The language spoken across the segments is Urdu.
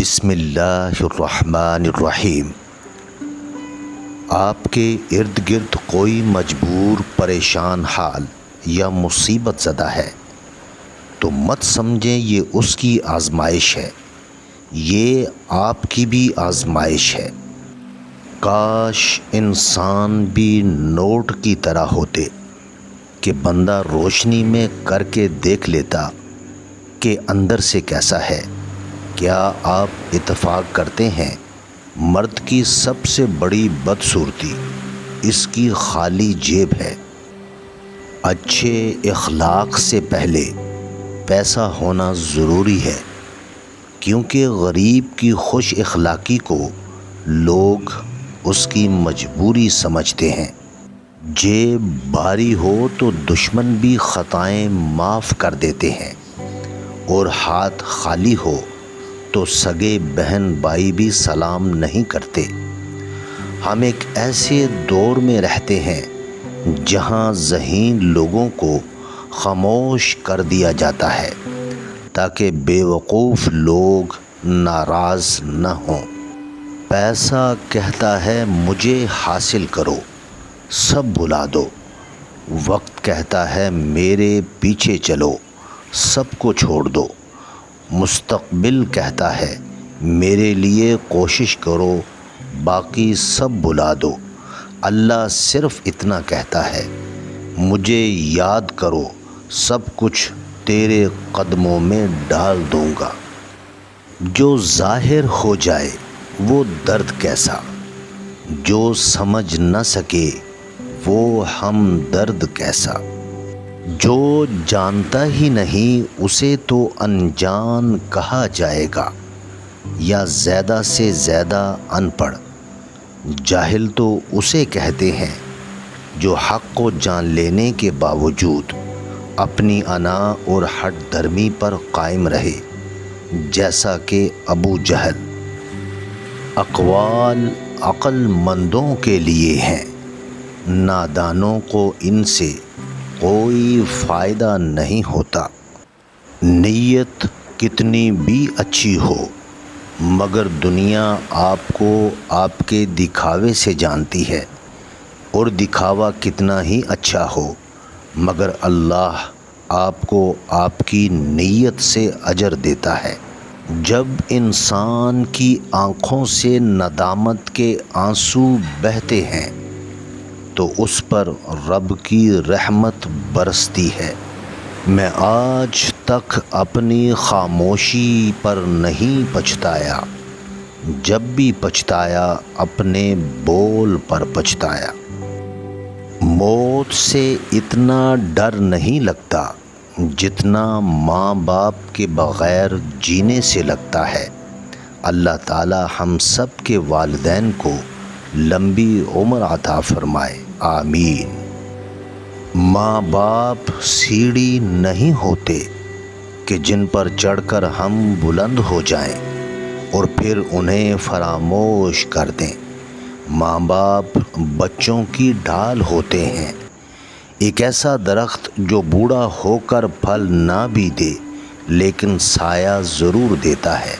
بسم اللہ الرحمن الرحیم۔ آپ کے ارد گرد کوئی مجبور، پریشان حال یا مصیبت زدہ ہے تو مت سمجھیں یہ اس کی آزمائش ہے، یہ آپ کی بھی آزمائش ہے۔ کاش انسان بھی نوٹ کی طرح ہوتے کہ بندہ روشنی میں کر کے دیکھ لیتا کہ اندر سے کیسا ہے۔ کیا آپ اتفاق کرتے ہیں مرد کی سب سے بڑی بدصورتی اس کی خالی جیب ہے؟ اچھے اخلاق سے پہلے پیسہ ہونا ضروری ہے، کیونکہ غریب کی خوش اخلاقی کو لوگ اس کی مجبوری سمجھتے ہیں۔ جیب بھاری ہو تو دشمن بھی خطائیں معاف کر دیتے ہیں، اور ہاتھ خالی ہو تو سگے بہن بھائی بھی سلام نہیں کرتے۔ ہم ایک ایسے دور میں رہتے ہیں جہاں ذہین لوگوں کو خاموش کر دیا جاتا ہے تاکہ بیوقوف لوگ ناراض نہ ہوں۔ پیسہ کہتا ہے مجھے حاصل کرو، سب بھلا دو۔ وقت کہتا ہے میرے پیچھے چلو، سب کو چھوڑ دو۔ مستقبل کہتا ہے میرے لیے کوشش کرو، باقی سب بھلا دو۔ اللہ صرف اتنا کہتا ہے مجھے یاد کرو، سب کچھ تیرے قدموں میں ڈال دوں گا۔ جو ظاہر ہو جائے وہ درد کیسا، جو سمجھ نہ سکے وہ ہم درد کیسا۔ جو جانتا ہی نہیں اسے تو انجان کہا جائے گا، یا زیادہ سے زیادہ ان پڑھ۔ جاہل تو اسے کہتے ہیں جو حق کو جان لینے کے باوجود اپنی انا اور ہٹ دھرمی پر قائم رہے، جیسا کہ ابو جہل۔ اقوال عقل مندوں کے لیے ہیں، نادانوں کو ان سے کوئی فائدہ نہیں ہوتا۔ نیت کتنی بھی اچھی ہو مگر دنیا آپ کو آپ کے دکھاوے سے جانتی ہے، اور دکھاوا کتنا ہی اچھا ہو مگر اللہ آپ کو آپ کی نیت سے اجر دیتا ہے۔ جب انسان کی آنکھوں سے ندامت کے آنسو بہتے ہیں تو اس پر رب کی رحمت برستی ہے۔ میں آج تک اپنی خاموشی پر نہیں پچھتایا، جب بھی پچھتایا اپنے بول پر پچھتایا۔ موت سے اتنا ڈر نہیں لگتا جتنا ماں باپ کے بغیر جینے سے لگتا ہے۔ اللہ تعالی ہم سب کے والدین کو لمبی عمر عطا فرمائے، آمین۔ ماں باپ سیڑھی نہیں ہوتے کہ جن پر چڑھ کر ہم بلند ہو جائیں اور پھر انہیں فراموش کر دیں۔ ماں باپ بچوں کی ڈھال ہوتے ہیں، ایک ایسا درخت جو بوڑھا ہو کر پھل نہ بھی دے لیکن سایہ ضرور دیتا ہے۔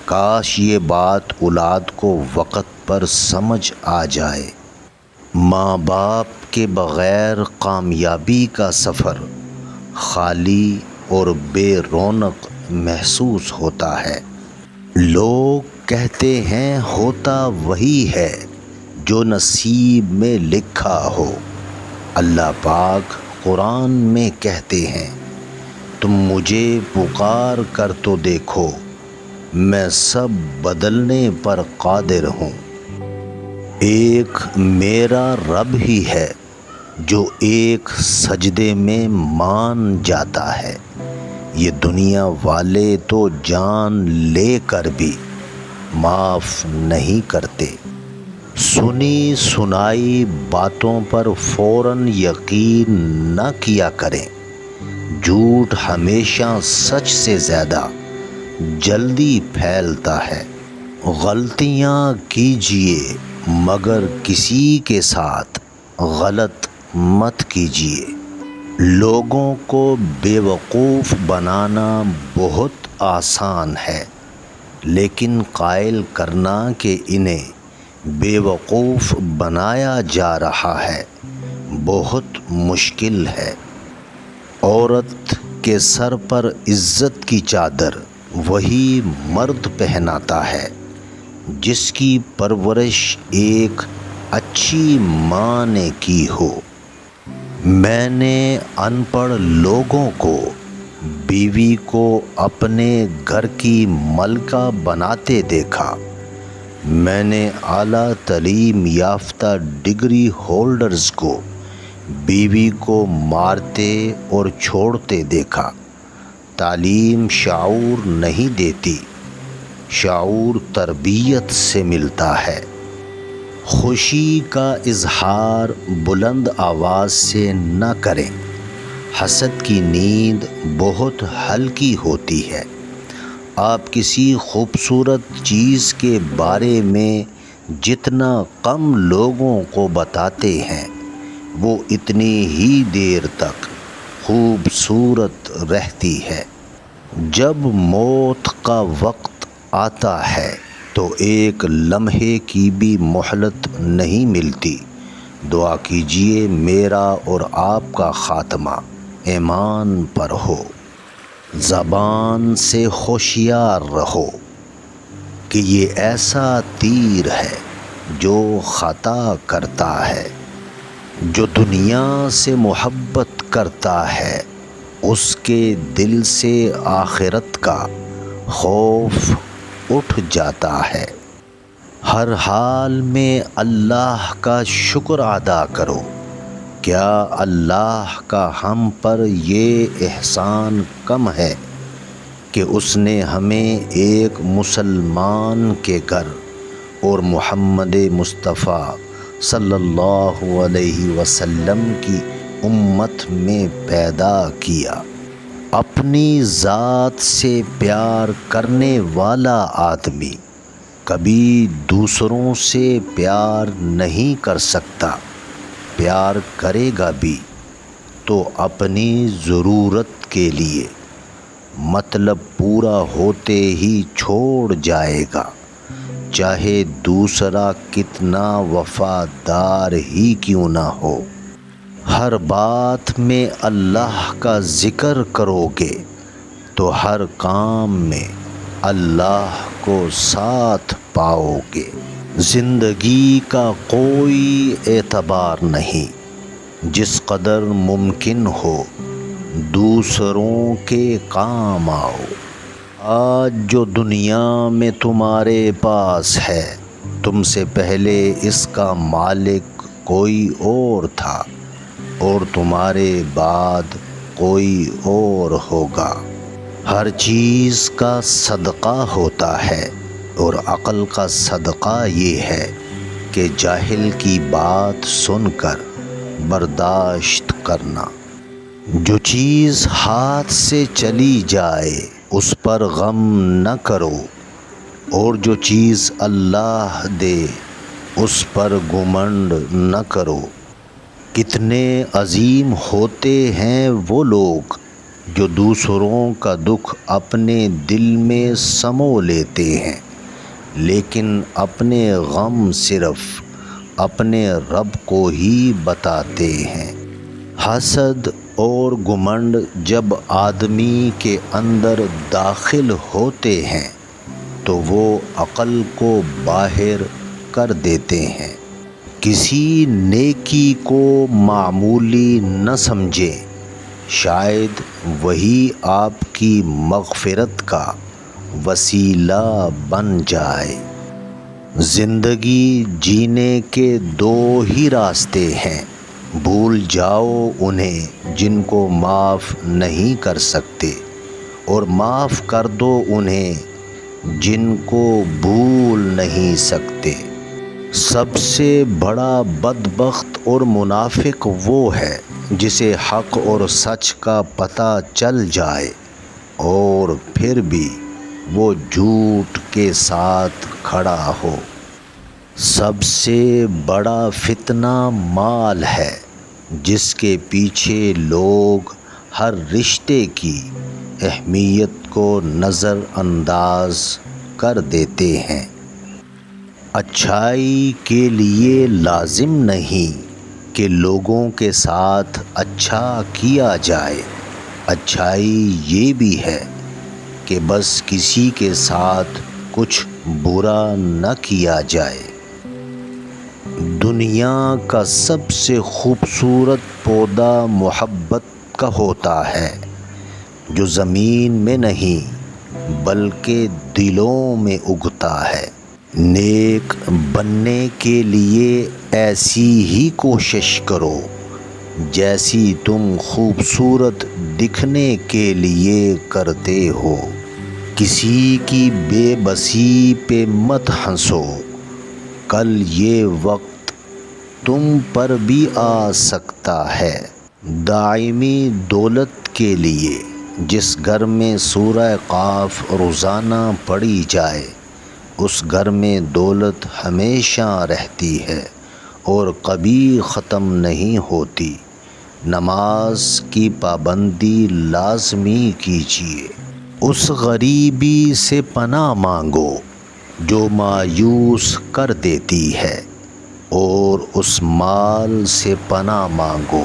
کاش یہ بات اولاد کو وقت پر سمجھ آ جائے۔ ماں باپ کے بغیر کامیابی کا سفر خالی اور بے رونق محسوس ہوتا ہے۔ لوگ کہتے ہیں ہوتا وہی ہے جو نصیب میں لکھا ہو۔ اللہ پاک قرآن میں کہتے ہیں تم مجھے پکار کر تو دیکھو، میں سب بدلنے پر قادر ہوں۔ ایک میرا رب ہی ہے جو ایک سجدے میں مان جاتا ہے۔ یہ دنیا والے تو جان لے کر بھی معاف نہیں کرتے۔ سنی سنائی باتوں پر فوراً یقین نہ کیا کریں، جھوٹ ہمیشہ سچ سے زیادہ جلدی پھیلتا ہے۔ غلطیاں کیجیے مگر کسی کے ساتھ غلط مت کیجیے۔ لوگوں کو بیوقوف بنانا بہت آسان ہے، لیکن قائل کرنا کہ انہیں بیوقوف بنایا جا رہا ہے بہت مشکل ہے۔ عورت کے سر پر عزت کی چادر وہی مرد پہناتا ہے جس کی پرورش ایک اچھی ماں نے کی ہو۔ میں نے ان پڑھ لوگوں کو بیوی کو اپنے گھر کی ملکہ بناتے دیکھا۔ میں نے اعلیٰ تعلیم یافتہ ڈگری ہولڈرز کو بیوی کو مارتے اور چھوڑتے دیکھا۔ تعلیم شعور نہیں دیتی، شعور تربیت سے ملتا ہے۔ خوشی کا اظہار بلند آواز سے نہ کریں، حسد کی نیند بہت ہلکی ہوتی ہے۔ آپ کسی خوبصورت چیز کے بارے میں جتنا کم لوگوں کو بتاتے ہیں وہ اتنی ہی دیر تک خوبصورت رہتی ہے۔ جب موت کا وقت آتا ہے تو ایک لمحے کی بھی مہلت نہیں ملتی۔ دعا کیجیے میرا اور آپ کا خاتمہ ایمان پر ہو۔ زبان سے ہوشیار رہو کہ یہ ایسا تیر ہے جو خطا کرتا ہے۔ جو دنیا سے محبت کرتا ہے اس کے دل سے آخرت کا خوف اٹھ جاتا ہے۔ ہر حال میں اللہ کا شکر ادا کرو۔ کیا اللہ کا ہم پر یہ احسان کم ہے کہ اس نے ہمیں ایک مسلمان کے گھر اور محمد مصطفیٰ صلی اللہ علیہ وسلم کی امت میں پیدا کیا۔ اپنی ذات سے پیار کرنے والا آدمی کبھی دوسروں سے پیار نہیں کر سکتا۔ پیار کرے گا بھی تو اپنی ضرورت کے لیے، مطلب پورا ہوتے ہی چھوڑ جائے گا، چاہے دوسرا کتنا وفادار ہی کیوں نہ ہو۔ ہر بات میں اللہ کا ذکر کرو گے تو ہر کام میں اللہ کو ساتھ پاؤ گے۔ زندگی کا کوئی اعتبار نہیں، جس قدر ممکن ہو دوسروں کے کام آؤ۔ آج جو دنیا میں تمہارے پاس ہے تم سے پہلے اس کا مالک کوئی اور تھا اور تمہارے بعد کوئی اور ہوگا۔ ہر چیز کا صدقہ ہوتا ہے اور عقل کا صدقہ یہ ہے کہ جاہل کی بات سن کر برداشت کرنا۔ جو چیز ہاتھ سے چلی جائے اس پر غم نہ کرو، اور جو چیز اللہ دے اس پر گھمنڈ نہ کرو۔ کتنے عظیم ہوتے ہیں وہ لوگ جو دوسروں کا دکھ اپنے دل میں سمو لیتے ہیں لیکن اپنے غم صرف اپنے رب کو ہی بتاتے ہیں۔ حسد اور گھمنڈ جب آدمی کے اندر داخل ہوتے ہیں تو وہ عقل کو باہر کر دیتے ہیں۔ کسی نیکی کو معمولی نہ سمجھیں، شاید وہی آپ کی مغفرت کا وسیلہ بن جائے۔ زندگی جینے کے دو ہی راستے ہیں، بھول جاؤ انہیں جن کو معاف نہیں کر سکتے، اور معاف کر دو انہیں جن کو بھول نہیں سکتے۔ سب سے بڑا بدبخت اور منافق وہ ہے جسے حق اور سچ کا پتہ چل جائے اور پھر بھی وہ جھوٹ کے ساتھ کھڑا ہو۔ سب سے بڑا فتنہ مال ہے جس کے پیچھے لوگ ہر رشتے کی اہمیت کو نظر انداز کر دیتے ہیں۔ اچھائی کے لیے لازم نہیں کہ لوگوں کے ساتھ اچھا کیا جائے، اچھائی یہ بھی ہے کہ بس کسی کے ساتھ کچھ برا نہ کیا جائے۔ دنیا کا سب سے خوبصورت پودا محبت کا ہوتا ہے، جو زمین میں نہیں بلکہ دلوں میں اگتا ہے۔ نیک بننے کے لیے ایسی ہی کوشش کرو جیسی تم خوبصورت دکھنے کے لیے کرتے ہو۔ کسی کی بے بسی پہ مت ہنسو، کل یہ وقت تم پر بھی آ سکتا ہے۔ دائمی دولت کے لیے جس گھر میں سورہ قاف روزانہ پڑھی جائے اس گھر میں دولت ہمیشہ رہتی ہے اور کبھی ختم نہیں ہوتی۔ نماز کی پابندی لازمی کیجیے۔ اس غریبی سے پناہ مانگو جو مایوس کر دیتی ہے، اور اس مال سے پناہ مانگو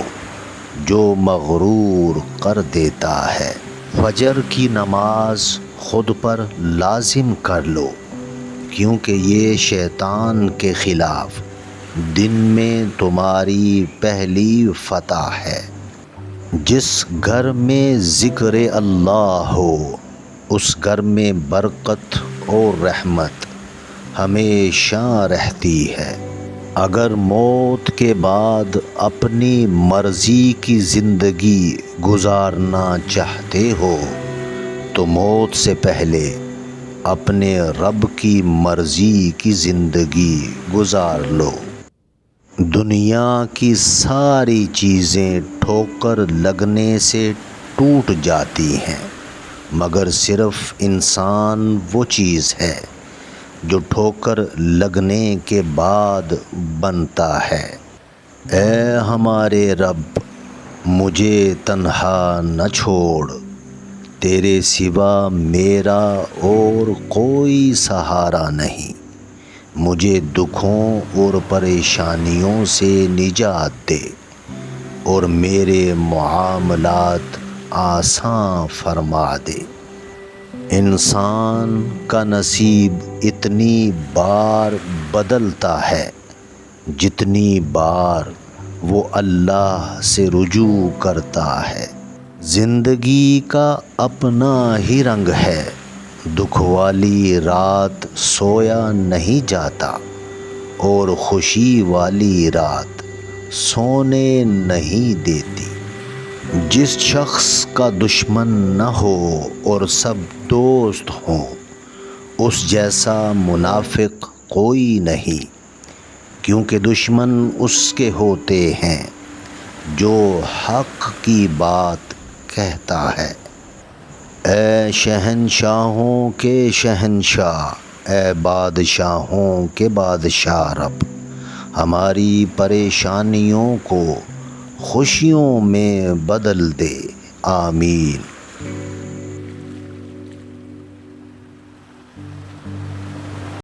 جو مغرور کر دیتا ہے۔ فجر کی نماز خود پر لازم کر لو، کیونکہ یہ شیطان کے خلاف دن میں تمہاری پہلی فتح ہے۔ جس گھر میں ذکر اللہ ہو اس گھر میں برکت اور رحمت ہمیشہ رہتی ہے۔ اگر موت کے بعد اپنی مرضی کی زندگی گزارنا چاہتے ہو تو موت سے پہلے اپنے رب کی مرضی کی زندگی گزار لو۔ دنیا کی ساری چیزیں ٹھوکر لگنے سے ٹوٹ جاتی ہیں، مگر صرف انسان وہ چیز ہے جو ٹھوکر لگنے کے بعد بنتا ہے۔ اے ہمارے رب، مجھے تنہا نہ چھوڑ، تیرے سوا میرا اور کوئی سہارا نہیں۔ مجھے دکھوں اور پریشانیوں سے نجات دے اور میرے معاملات آسان فرما دے۔ انسان کا نصیب اتنی بار بدلتا ہے جتنی بار وہ اللہ سے رجوع کرتا ہے۔ زندگی کا اپنا ہی رنگ ہے، دکھ والی رات سویا نہیں جاتا اور خوشی والی رات سونے نہیں دیتی۔ جس شخص کا دشمن نہ ہو اور سب دوست ہوں اس جیسا منافق کوئی نہیں، کیونکہ دشمن اس کے ہوتے ہیں جو حق کی بات کہتا ہے۔ اے شہنشاہوں کے شہنشاہ، اے بادشاہوں کے بادشاہ رب، ہماری پریشانیوں کو خوشیوں میں بدل دے۔ آمین۔